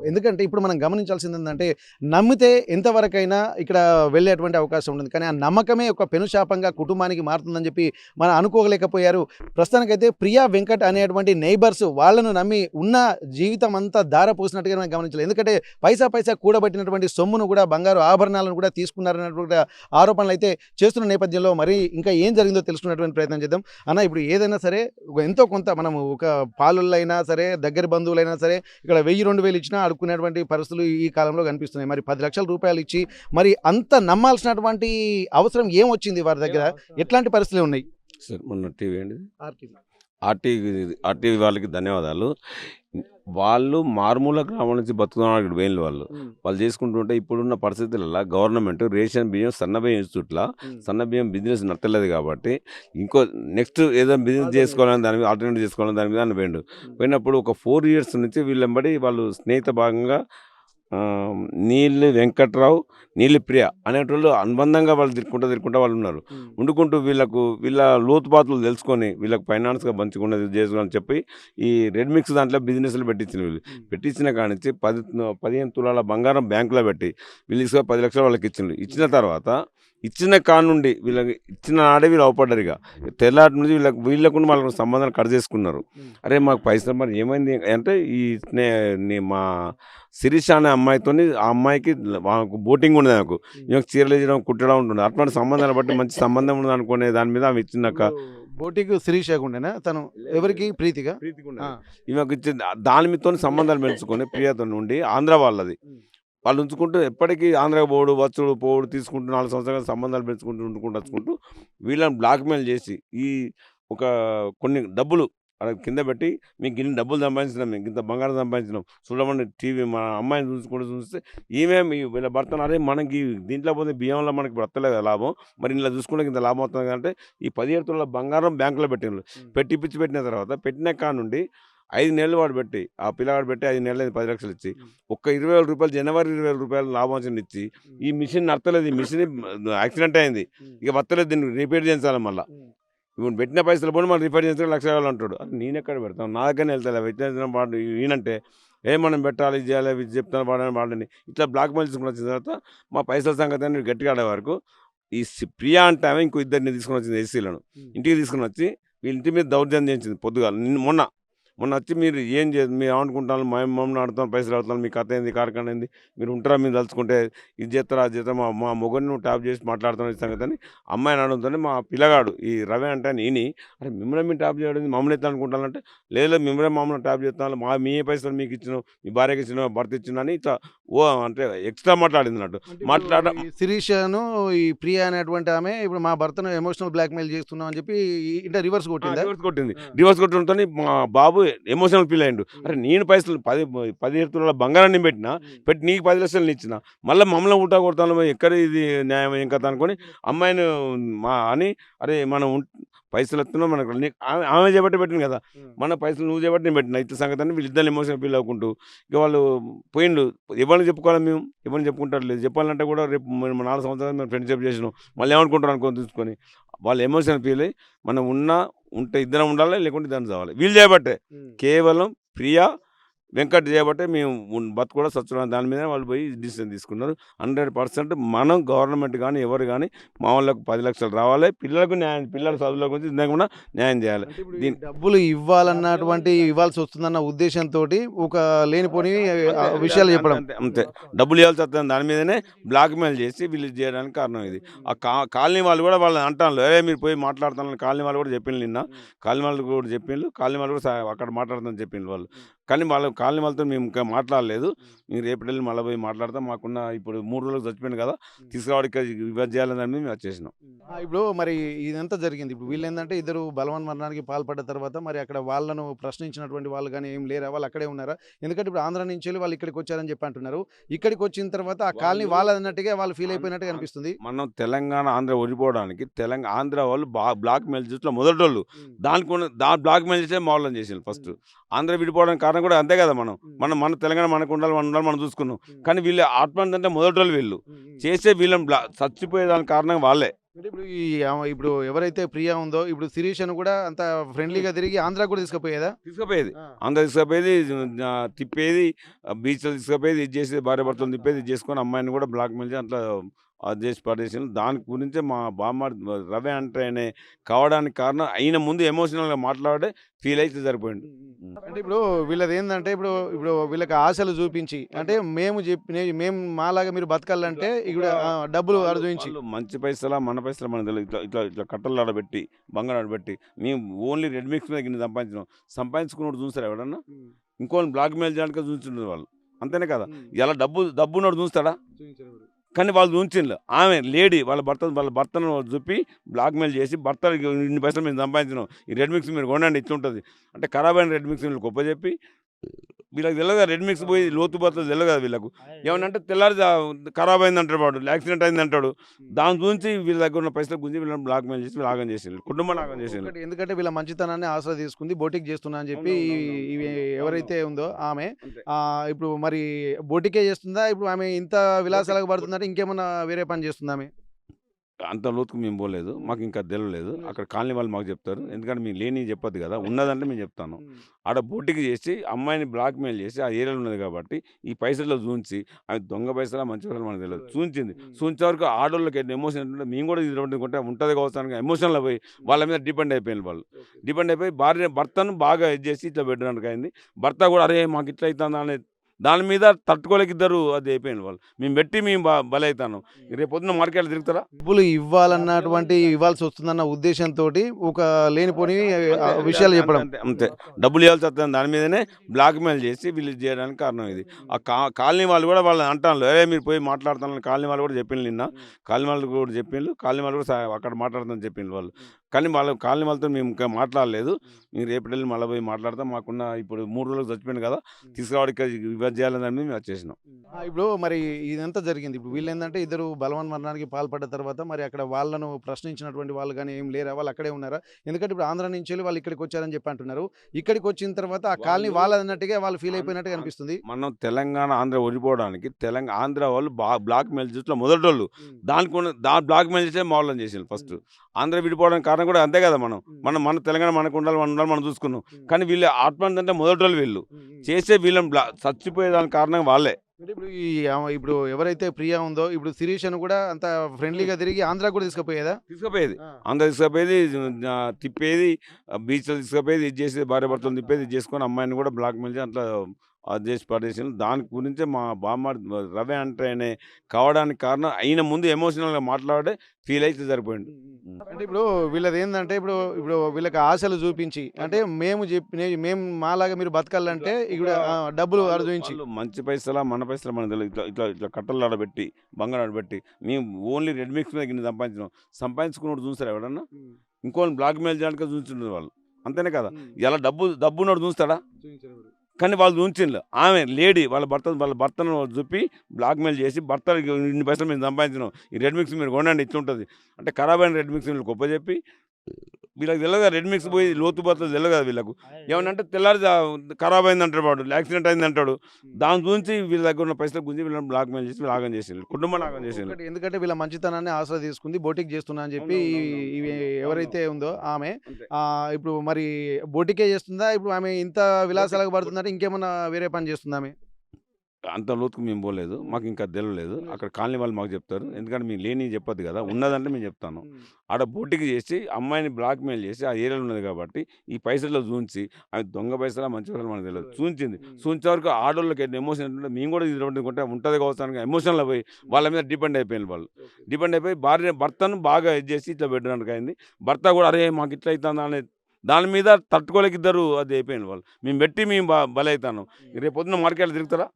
ఎందుకంటే ఇప్పుడు మనం గమనించాల్సింది ఏంటంటే నమ్మితే ఎంతవరకైనా ఇక్కడ వెళ్ళేటువంటి అవకాశం ఉంటుంది. కానీ ఆ నమ్మకమే ఒక పెనుశాపంగా కుటుంబానికి మారుతుందని చెప్పి మనం అనుకోలేకపోయారు. ప్రస్తుతానికైతే ప్రియా వెంకట్ అనేటువంటి నైబర్స్ వాళ్ళను నమ్మి ఉన్న జీవితం అంతా ధారపోసినట్టుగా మనం గమనించాలి. ఎందుకంటే పైసా పైసా కూడబెట్టినటువంటి సొమ్మును కూడా బంగారు ఆభరణాలను కూడా తీసుకున్నారనేటువంటి ఆరోపణలు అయితే చేస్తున్న నేపథ్యంలో మరి ఇంకా ఏం జరిగిందో తెలుసుకునేటువంటి ప్రయత్నం చేద్దాం. అన్న ఇప్పుడు ఏదైనా సరే ఎంతో కొంత మనము ఒక పాలుల్లో అయినా సరే దగ్గర బంధువులైనా సరే ఇక్కడ 1000-2000 ఇచ్చినా అడుక్కునేటువంటి పరిస్థితులు ఈ కాలంలో కనిపిస్తున్నాయి. మరి 10 లక్షల రూపాయలు ఇచ్చి మరి అంత నమ్మాల్సినటువంటి అవసరం ఏమొచ్చింది వారి దగ్గర? ఎట్లాంటి పరిస్థితులు ఉన్నాయి? సార్ మొన్న టీవీ అండి ఆర్‌టీవీ. ఆర్టీవీ వాళ్ళకి ధన్యవాదాలు. వాళ్ళు మారుమూల గ్రామం నుంచి బతుకుతున్నారు ఇక్కడ వేలు వాళ్ళు చేసుకుంటుంటే ఇప్పుడున్న పరిస్థితులలో గవర్నమెంట్ రేషన్ బియ్యం సన్న బియ్యం ఇస్తుట్లా సన్న బియ్యం బిజినెస్ నచ్చలేదు కాబట్టి ఇంకో నెక్స్ట్ ఏదో బిజినెస్ చేసుకోవాలని దాని మీద ఆల్టర్నేటివ్ చేసుకోవాలని దాని మీద పోయిండు. పోయినప్పుడు ఒక 4 years నుంచి వీళ్ళెంబడి వాళ్ళు స్నేహిత భాగంగా నీళ్ళు వెంకట్రావు నీళ్ళు ప్రియ అనేటోళ్ళు అనుబంధంగా వాళ్ళు తిరుక్కుంటా వాళ్ళు ఉన్నారు. వండుకుంటూ వీళ్ళ లోతుపాతులు తెలుసుకొని వీళ్ళకి ఫైనాన్స్గా మంచిగా చేసుకోవాలని చెప్పి ఈ రెడ్ మిక్స్ దాంట్లో బిజినెస్లు పెట్టించిన కానించి 15 తులాల బంగారం బ్యాంకులో పెట్టి వీళ్ళు 10 లక్షలు వాళ్ళకి ఇచ్చిన తర్వాత ఇచ్చిన కానుండి వీళ్ళకి ఇచ్చిన నాడే వీళ్ళు అవపడ్డారు. ఇక తెల్లాటి నుంచి వీళ్ళకుండా వాళ్ళకు సంబంధాలు కట్ చేసుకున్నారు. అరే మాకు పైసలు మరి ఏమైంది అంటే మా శిరీష అనే అమ్మాయితో ఆ అమ్మాయికి బోటింగ్ ఉండదు, నాకు ఈమెకు చీరలు వేయడం కుట్టడం ఉంటుంది. అటువంటి సంబంధాన్ని బట్టి మంచి సంబంధం ఉండదు అనుకునే దాని మీద ఆమె ఇచ్చినాక బోటికి శిరీష ఉండేనా తను ఎవరికి ప్రీతిగా ఈమెకు ఇచ్చి దాని మీతో సంబంధాలు పెంచుకొని ప్రియతో నుండి ఆంధ్ర వాళ్ళది వాళ్ళు ఉంచుకుంటూ ఎప్పటికీ ఆంధ్రాకి పోడు వచ్చుడు పోడు తీసుకుంటూ 4 సంవత్సరాలు సంబంధాలు పెంచుకుంటూ వచ్చుకుంటూ వీళ్ళని బ్లాక్మెయిల్ చేసి ఈ ఒక కొన్ని డబ్బులు కింద పెట్టి మీకు ఇన్ని డబ్బులు సంపాదించినాం, మీకు ఇంత బంగారం సంపాదించినాం చూడమని టీవీ మా అమ్మాయిని చూస్తే వీళ్ళ భర్తను అరే మనకి దీంట్లో పోతే బియ్యంలో మనకి బ్రతలేదు లాభం, మరి ఇలా చూసుకుంటే ఇంత లాభం అవుతుంది అంటే ఈ 17 తులాల బంగారం బ్యాంకులో పెట్టిన తర్వాత పెట్టిన కానుండి 5 నెలలు వాడు పెట్టి ఆ పిల్లవాడు పెట్టి 5 నెలలు 10 లక్షలు ఇచ్చి ఒక్క 20,000 రూపాయలు జనవరి 20,000 రూపాయలు లాభం ఇచ్చి ఈ మిషన్ నడతలేదు, ఈ మిషన్ యాక్సిడెంట్ అయింది, ఇక వత్తలేదు, దీన్ని రిపేర్ చేయించాలి. మళ్ళీ ఇప్పుడు పెట్టిన పైసలు పోయి మళ్ళీ రిపేర్ చేస్తే 1,00,000 అంటాడు. అది నేను ఎక్కడ పెడతాను, నా దగ్గరనే వెళ్తా పెట్టిన వాడు ఈయనంటే మనం పెట్టాలి ఇది చేయాలి ఇది చెప్తాను వాడని ఇట్లా బ్లాక్ మెయిల్ తీసుకుని వచ్చిన తర్వాత మా పైసల సంగతి అని గట్టిగా ఆడే వరకు ఈ ప్రియా అంటే ఆమె ఇంకో 2 తీసుకుని వచ్చింది ఎస్సీలను ఇంటికి తీసుకుని వచ్చి వీళ్ళ ఇంటి మీద దౌర్జన్యం చేయించింది. పొద్దుగా మొన్న వచ్చి మీరు ఏం చేయాలి మీరు ఏమనుకుంటాను మమ్మల్ని ఆడుతాను పైసలు ఆడుతాను మీ కథ ఏంది కార్ఖాన ఏంది మీరు ఉంటారా మీరు తలుచుకుంటే ఇది చేస్తారా అది చేస్తారా మా మొగని నువ్వు ట్యాప్ చేసి మాట్లాడుతాను ఈ సంగతి అని అమ్మాయిని అడుగుతానే మా పిల్లగాడు ఈ రవి అంటే ఈయన అరే మిమ్మల్ని మీరు ట్యాప్ చేయడం మమ్మల్ని ఎత్తా అనుకుంటానంటే లేదు మిమ్మల్ని మమ్మల్ని ట్యాప్ చేస్తాను మీ పైసలు మీకు ఇచ్చిన మీ భార్యకి ఇచ్చిన భర్త ఇచ్చిన అని ఇట్లా అంటే ఎక్స్ట్రా మాట్లాడింది అన్నట్టు శిరీషను ఈ ప్రియా అనేటువంటి ఆమె ఇప్పుడు మా భర్తను ఎమోషనల్ బ్లాక్మెయిల్ చేస్తున్నాం అని చెప్పి రివర్స్ కొట్టింది. రివర్స్ కొట్టడంతో మా బాబు ఎమోషనల్ ఫీల్ అయ్యిండు. అరే నేను పైసలు 17 తులాల బంగారాన్ని పెట్టి నీకు 10 లక్షలు ఇచ్చిన మళ్ళీ మమ్మల్ని ఊటా కొడతాను ఎక్కడ ఇది న్యాయం ఏం కథ అనుకొని అమ్మాయిని అని అరే మనం పైసలు వస్తున్నాం మనకు ఆమె చేపట్టి పెట్టింది కదా మన పైసలు నువ్వు చేపట్టి నేను పెట్టిన ఇతర సంగతి అని వీళ్ళిద్దరు ఎమోషనల్ ఫీల్ అవ్వకుంటూ ఇక వాళ్ళు పోయిండు. ఎవరిని చెప్పుకోవాలి మేము ఎవరిని చెప్పుకుంటారు లేదు చెప్పాలంటే కూడా రేపు 4 సంవత్సరాలు మేము ఫ్రెండ్షిప్ చేసినాం మళ్ళీ ఏమనుకుంటారు అనుకొని తీసుకొని వాళ్ళు ఎమోషనల్ ఫీల్ అయ్యి మనం ఉంటే ఇద్దరం ఉండాలి లేకుంటే ఇద్దరం చావాలి. వీళ్ళు చేయబట్టే కేవలం ప్రియా వెంకట్ చేయబట్టే మేము బతు కూడా సచ్చున్నాం దాని మీద వాళ్ళు పోయి డిసిషన్ తీసుకున్నారు. 100% మనం గవర్నమెంట్ కానీ ఎవరు కానీ మా వాళ్ళకు 10 లక్షలు రావాలి, పిల్లలకు న్యాయం పిల్లల చదువుల గురించి ఇందాక న్యాయం చేయాలి. దీని డబ్బులు ఇవ్వాల్సి వస్తుందన్న ఉద్దేశంతో ఒక లేనిపోని విషయాలు చెప్పడం అంతే డబ్బులు ఇవ్వాల్సి వస్తుంది దాని మీదనే బ్లాక్మెయిల్ చేసి వీళ్ళు చేయడానికి కారణం ఇది. ఆ కాలనీ వాళ్ళు కూడా వాళ్ళని అంటాను అరే మీరు పోయి మాట్లాడుతానని కాలనీ వాళ్ళు కూడా చెప్పిండ్రు నిన్న కాలనీ వాళ్ళు కూడా అక్కడ మాట్లాడుతానని చెప్పిండ్రు వాళ్ళు. కానీ కాలనీ వాళ్ళతో మేము ఇంకా మాట్లాడలేదు, మీరు రేపు వెళ్ళి మళ్ళీ పోయి మాట్లాడతాం మాకున్న ఇప్పుడు 3 రోజులకు చచ్చిపోయింది కదా తీసుకురావడానికి ఇవ్వదు చేయాలని దాని మీద మేము వచ్చేసినాం. ఇప్పుడు మరి ఇదంతా జరిగింది. ఇప్పుడు వీళ్ళు ఏంటంటే ఇద్దరు బలవన్ మరణానికి పాల్పడ్డ తర్వాత మరి అక్కడ వాళ్ళను ప్రశ్నించినటువంటి వాళ్ళు కానీ ఏం లేరా, వాళ్ళు అక్కడే ఉన్నారా? ఎందుకంటే ఇప్పుడు ఆంధ్ర నుంచి వెళ్ళి వాళ్ళు ఇక్కడికి వచ్చారని చెప్పి అంటున్నారు. ఇక్కడికి వచ్చిన తర్వాత ఆ కాలనీ వాళ్ళు అన్నట్టుగా వాళ్ళు ఫీల్ అయిపోయినట్టుగా అనిపిస్తుంది. మనం తెలంగాణ ఆంధ్ర ఓడిపోవడానికి ఆంధ్ర వాళ్ళు బ్లాక్ మెయిల్ చేసిన మొదటి వాళ్ళు బ్లాక్ మెయిల్ చేసే మా వాళ్ళని చేసింది. ఫస్ట్ ఆంధ్ర విడిపోవడానికి కారణం కూడా అంతే కదా మన తెలంగాణ మనకు ఉండాలి మనం చూసుకున్నాం. కానీ వీళ్ళు ఆత్మ అంటే మొదటి వాళ్ళు వీళ్ళు చేసే వీళ్ళని చచ్చిపోయేదానికి కారణం వాళ్ళే. అంటే ఇప్పుడు ఇప్పుడు ఎవరైతే ప్రియా ఉందో ఇప్పుడు శిరీషను కూడా అంత ఫ్రెండ్లీగా తిరిగి ఆంధ్రాకి కూడా తీసుకుపోయేదా? తీసుకుపోయేది. ఆ! అందరు తీసుకుపోయేది, తిప్పేది, బీచ్‌లో తీసుకుపోయేది, ఇది చేసేది, భార్యాభర్తలను తిప్పేది, ఇది చేసుకొని అమ్మాయిని కూడా బ్లాక్‌మెయిల్ చేసి అట్లా అది చేసి పడేసింది. దాని గురించే మా బామ్మర్ది రవి అంటే ఆయన కావడానికి కారణం ఆయన ముందు ఎమోషనల్‌గా మాట్లాడే ఫీల్ అయితే సరిపోయిండు. అంటే ఇప్పుడు వీళ్ళదేందంటే ఇప్పుడు వీళ్ళకి ఆశలు చూపించి అంటే మేము మాలాగా మీరు బతకాలంటే ఇక్కడ డబ్బులు ఆడ చూయించి. వాళ్ళు మంచి పైసలా, మన పైసలా మనకు తెలీదు. ఇట్లా ఇట్లా ఇట్లా కట్టలు ఆడబెట్టి, బంగారం ఆడబెట్టి, మేము ఓన్లీ రెడ్ మిక్స్ మీద గిన్ని సంపాదించినాం. సంపాదించుకున్నోడు చూస్తారా ఎవడన్నా? ఇంకోళ్ళని బ్లాక్‌మెయిల్ చేయడానికే చూస్తుండే వాళ్ళు. అంతేనే కదా! ఇలా డబ్బున్నోడు చూస్తాడా? కానీ వాళ్ళు ఉంచిండ్రు. ఆమె లేడీ వాళ్ళ భర్తను చూపి బ్లాక్‌మెయిల్ చేసి భర్త ఇన్ని పైసలు మేము సంపాదించినాం. ఈ రెడ్ మిక్స్ మీరు కొనండి ఇట్లుంటది. అంటే ఖరాబైన రెడ్ మిక్స్ వీళ్ళకి గొప్పజెప్పి వీళ్ళకి తెలవదు కదా! రెడ్ మిక్స్ పోయి లోతుపాతులు తెలవదు కదా వీళ్ళకు. ఏమనంటే తెల్లారి ఖరాబ్ అయిందంటాడు వాడు. యాక్సిడెంట్ అయిందంటాడు. దాని గురించి వీళ్ళ దగ్గర ఉన్న పైసలు గుంజి వీళ్ళని బ్లాక్‌మెయిల్ చేసి ఆగం చేసిండ్రు. కుటుంబాన్ని ఆగం చేసిండ్రు. ఒకటి ఎందుకంటే వీళ్ళ మంచితనాన్ని ఆసరా తీసుకుంది బోటిక్ చేస్తున్నా అని చెప్పి ఇవి ఎవరైతే ఉందో ఆమె అంతే. ఇప్పుడు మరి బోటికే చేస్తుందా? ఇప్పుడు ఆమె ఇంత విలాసాలకు పడుతుందంటే ఇంకేమన్నా వేరే పని చేస్తుందా ఆమె? అంత లోతుకు మేము పోలేదు. మాకు ఇంకా తెలవలేదు. అక్కడ కాలనీ వాళ్ళు మాకు చెప్తారు. ఎందుకంటే మేము లేనివి చెప్పొద్దు కదా! ఉన్నదంటే మేము చెప్తాను. ఆడ బోటికి చేసి అమ్మాయిని బ్లాక్‌మెయిల్ చేసి ఆ ఏరియాలో ఉన్నది కాబట్టి ఈ పైసల్లో చూయించి అవి దొంగ పైసలా, మంచి పైసలా మనకు తెలవదు. చూయించింది. చూయించే వరకు ఆడోళ్ళకి ఎన్ని ఎమోషన్ ఉంటుందో మేము కూడా ఇది కొంటే ఉంటది కావచ్చు అని ఎమోషన్‌లో పోయి వాళ్ళ మీద డిపెండ్ అయిపోయిన వాళ్ళు. డిపెండ్ అయిపోయి భర్తను బాగా ఇది చేసి ఇట్లా పెట్టడానికి అయింది. భర్త కూడా అరే మాకు ఇట్లా అయితాందా అనే దాని మీద తట్టుకోలేక ఇద్దరు అది అయిపోయిన వాళ్ళు. మేము పెట్టి మేము బలైతాన్నాం. రేపొద్దున మార్కెట్‌లో తిరుగుతారా? డబ్బులు ఇవ్వాలన్నటువంటి ఇవ్వాల్సి వస్తుందన్న ఉద్దేశంతోటి ఒక లేనిపోని విషయాలు చెప్పడం. అంతే. డబ్బులు ఇవ్వాల్సి వస్తదని దాని మీదనే బ్లాక్‌మెయిల్ చేసి వీళ్ళు చేయడానికి కారణం ఇది. ఆ కాలనీ వాళ్ళు కూడా వాళ్ళని అంటాన్లు. "ఏయ్! మీరు పోయి మాట్లాడుతానని" కాలనీ వాళ్ళు కూడా చెప్పిండ్రు నిన్న. కాలనీ వాళ్ళు కూడా చెప్పిండ్రు. కాలనీ వాళ్ళు కూడా అక్కడ మాట్లాడుతానని చెప్పిండ్రు వాళ్ళు. కానీ కాలనీ వాళ్ళతో మేము ఇంకా మాట్లాడలేదు. మేము రేపటెళ్ళి మళ్ళీ పోయి మాట్లాడతాం. మాకున్న ఇప్పుడు 3 రోజులకు చచ్చిపోయిండు కదా! తీసుకురావడానికి ఇబ్బంది చేయాలని దాని మీద మేము వచ్చేసినాం. ఇప్పుడు మరి ఇదంతా జరిగింది. ఇప్పుడు వీళ్ళేందంటే ఇద్దరు బలవన్మరణానికి పాల్పడ్డ తర్వాత మరి అక్కడ వాళ్ళను ప్రశ్నించినటువంటి వాళ్ళు గాని ఏం లేరా? వాళ్ళు అక్కడే ఉన్నారా? ఎందుకంటే ఇప్పుడు ఆంధ్ర నుంచెళ్ళి వాళ్ళు ఇక్కడికొచ్చారని చెప్పి అంటున్నారు. ఇక్కడికొచ్చిన తర్వాత ఆ కాలనీ వాళ్ళదన్నట్టుగా వాళ్ళు ఫీల్ అయిపోయినట్టుగా అనిపిస్తుంది. మనం తెలంగాణ, ఆంధ్ర ఓడిపోవడానికి ఆంధ్ర వాళ్ళు బ్లాక్‌మెయిల్ చేసిన మొదటోళ్ళు. బ్లాక్‌మెయిల్ చేసే మా వాళ్ళని చేసిండ్రు ఫస్ట్. ఆంధ్ర విడిపోవడానికి కారణం కూడా అంతే కదా మనం. మన తెలంగాణ మనకుండాలి, మనం చూసుకున్నాం. కానీ వీళ్ళు ఆత్మహత్య అంటే మొదటోళ్ళు వీళ్ళు. చేసే వీళ్ళని చచ్చిపోయేదానికి కారణం వాళ్ళే. అంటే ఇప్పుడు ఎవరైతే ప్రియా ఉందో ఇప్పుడు శిరీషను కూడా అంత ఫ్రెండ్లీగా తిరిగి ఆంధ్రాకి కూడా తీసుకుపోయేదా? తీసుకుపోయేది. ఆ! అందరు తీసుకుపోయేది, తిప్పేది, బీచ్‌లో తీసుకుపోయేది, ఇది చేసేది, భార్యాభర్తలను తిప్పేది, ఇది చేసుకొని అమ్మాయిని కూడా బ్లాక్‌మెయిల్ చేసి అట్లా అది చేసి పడేసిండ్రు. దాని గురించే మా బామ్మర్ది రవి అంటే ఆయన కావడానికి కారణం ఆయన ముందు ఎమోషనల్‌గా మాట్లాడే ఫీల్ అయితే సరిపోయిండు. అంటే ఇప్పుడు వీళ్ళదేందంటే ఇప్పుడు వీళ్ళకి ఆశలు చూపించి అంటే మేము మాలాగా మీరు బతకాలంటే ఇక్కడ డబ్బులు ఆడ చూయించి. వాళ్ళు మంచి పైసలా, మన పైసలా మనకు తెలీదు. ఇట్లా ఇట్లా ఇట్లా కట్టలు ఆడబెట్టి, బంగారం ఆడబెట్టి, మేము ఓన్లీ రెడ్ మిక్స్ మీద గిన్ని సంపాదించినాం. సంపాదించుకున్నోడు చూస్తారా ఎవడన్నా? ఇంకోళ్ళని బ్లాక్‌మెయిల్ చేయడానికే చూస్తుండే వాళ్ళు. అంతేనే కదా! ఇలా డబ్బున్నోడు చూస్తాడా? కానీ వాళ్ళు ఉంచిండ్రు. ఆమె లేడీ వాళ్ళ భర్తను చూపి బ్లాక్‌మెయిల్ చేసి భర్త ఇన్ని పైసలు మేము సంపాదించినాం. ఈ రెడ్ మిక్స్ మీరు కొనండి ఇట్లుంటది. అంటే ఖరాబైన రెడ్ మిక్స్ వీళ్ళకి గొప్పజెప్పి వీళ్ళకి తెలవదు కదా! రెడ్ మిక్స్ పోయి లోతుపాతులు తెలవదు కదా వీళ్ళకు. ఏమనంటే తెల్లారి ఖరాబ్ అయిందంటాడు వాడు. యాక్సిడెంట్ అయిందంటాడు. దాని గురించి వీళ్ళ దగ్గర ఉన్న పైసలు గుంజి వీళ్ళని బ్లాక్‌మెయిల్ చేసి ఆగం చేసిండ్రు. కుటుంబాన్ని ఆగం చేసిండ్రు. ఒకటి ఎందుకంటే వీళ్ళ మంచితనాన్ని ఆసరా తీసుకుంది బోటిక్ చేస్తున్నా అని చెప్పి ఇవి ఎవరైతే ఉందో ఆమె అంతే. ఇప్పుడు మరి బోటికే చేస్తుందా? ఇప్పుడు ఆమె ఇంత విలాసాలకు పడుతుందంటే ఇంకేమన్నా వేరే పని చేస్తుందా ఆమె? అంత లోతుకు మేము పోలేదు. మాకు ఇంకా తెలవలేదు. అక్కడ కాలనీ వాళ్ళు మాకు చెప్తారు. ఎందుకంటే మేము లేనివి చెప్పొద్దు కదా! ఉన్నదంటే మేము చెప్తాను. ఆడ బోటికి చేసి అమ్మాయిని బ్లాక్‌మెయిల్ చేసి ఆ ఏరియాలో ఉన్నది కాబట్టి ఈ పైసల్లో చూయించి అవి దొంగ పైసలా, మంచి పైసలా మనకు తెలవదు. చూయించింది. చూయించే వరకు ఆడోళ్ళకి ఎన్ని ఎమోషన్ ఉంటుందో మేము కూడా ఇది కొంటే ఉంటది కావచ్చు అని ఎమోషన్‌లో పోయి వాళ్ళ మీద డిపెండ్ అయిపోయిన వాళ్ళు. డిపెండ్ అయిపోయి భర్తను బాగా ఇది చేసి ఇట్లా పెట్టడానికి అయింది. భర్త కూడా అరే మాకు ఇట్లా అయితాందా అనే దాని మీద తట్టుకోలేక ఇద్దరు అది అయిపోయిన వాళ్ళు. మేము పెట్టి మేము బలైతాన్నాం. రేపొద్దున మార్కెట్‌లో తిరుగుతారా?